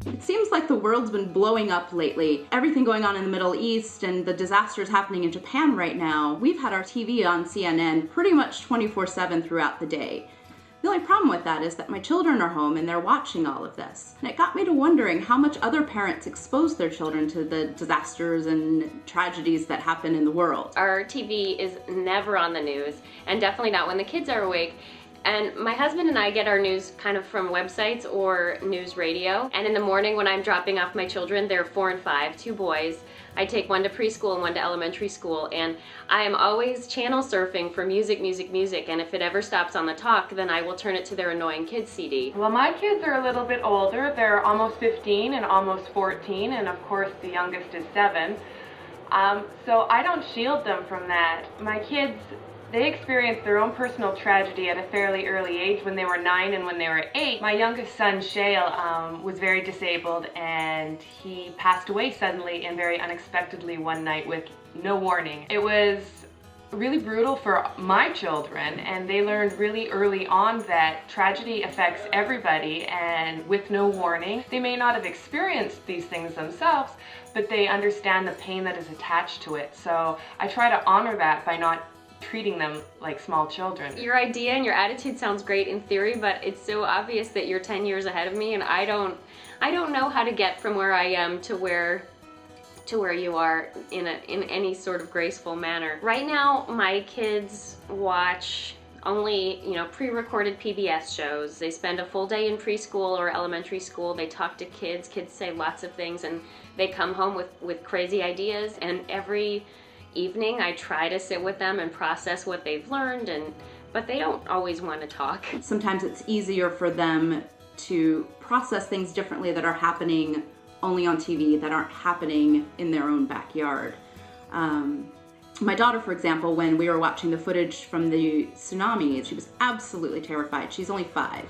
It seems like the world's been blowing up lately. Everything going on in the Middle East and the disasters happening in Japan right now. We've had our TV on CNN pretty much 24/7 throughout the day. The only problem with that is that my children are home and they're watching all of this. And it got me to wondering how much other parents expose their children to the disasters and tragedies that happen in the world. Our TV is never on the news, and definitely not when the kids are awake. And my husband and I get our news kind of from websites or news radio. And in the morning when I'm dropping off my children, they're 4 and 5, 2 boys. I take one to preschool and one to elementary school, and I am always channel surfing for music, and if it ever stops on the talk, then I will turn it to their annoying kids CD. Well, my kids are a little bit older. They're almost 15 and almost 14, and of course the youngest is 7. So I don't shield them from that. My kids, they experienced their own personal tragedy at a fairly early age when they were 9 and when they were 8. My youngest son, Shale, was very disabled, and he passed away suddenly and very unexpectedly one night with no warning. It was really brutal for my children, and they learned really early on that tragedy affects everybody, and with no warning. They may not have experienced these things themselves, but they understand the pain that is attached to it. So I try to honor that by not treating them like small children. Your idea and your attitude sounds great in theory, but it's so obvious that you're 10 years ahead of me, and I don't know how to get from where I am to where you are in any sort of graceful manner. Right now, my kids watch only, pre-recorded PBS shows. They spend a full day in preschool or elementary school. They talk to kids. Kids say lots of things, and they come home with crazy ideas, and every evening I try to sit with them and process what they've learned, but they don't always want to talk. Sometimes it's easier for them to process things differently that are happening only on TV, that aren't happening in their own backyard. My daughter, for example, when we were watching the footage from the tsunami, she was absolutely terrified. She's only 5,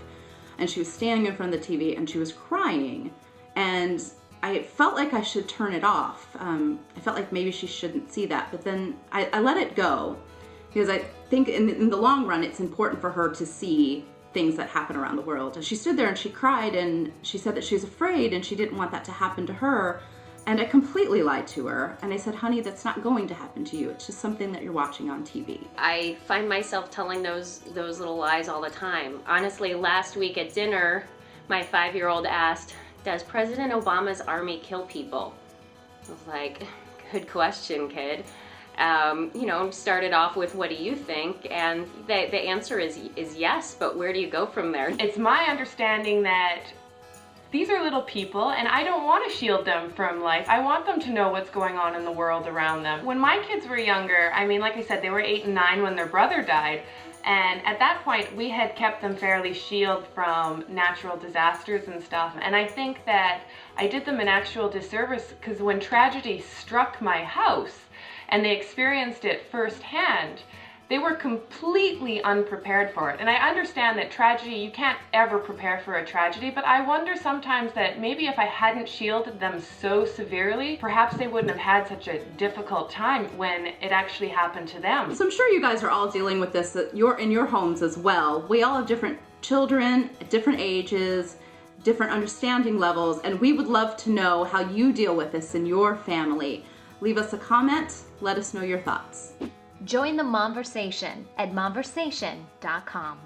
and she was standing in front of the TV and she was crying, and I felt like I should turn it off. I felt like maybe she shouldn't see that, but then I let it go, because I think in the long run it's important for her to see things that happen around the world. And she stood there and she cried, and she said that she was afraid and she didn't want that to happen to her. And I completely lied to her, and I said, honey, that's not going to happen to you. It's just something that you're watching on TV. I find myself telling those little lies all the time. Honestly, last week at dinner, my 5-year-old asked, does President Obama's army kill people? I was like, good question, kid. Started off with, what do you think? And the answer is yes, but where do you go from there? It's my understanding that these are little people, and I don't want to shield them from life. I want them to know what's going on in the world around them. When my kids were younger, like I said, they were 8 and 9 when their brother died. And at that point, we had kept them fairly shielded from natural disasters and stuff. And I think that I did them an actual disservice, because when tragedy struck my house and they experienced it firsthand, they were completely unprepared for it. And I understand that tragedy, you can't ever prepare for a tragedy, but I wonder sometimes that maybe if I hadn't shielded them so severely, perhaps they wouldn't have had such a difficult time when it actually happened to them. So I'm sure you guys are all dealing with this in your homes as well. We all have different children at different ages, different understanding levels, and we would love to know how you deal with this in your family. Leave us a comment, let us know your thoughts. Join the Momversation at momversation.com.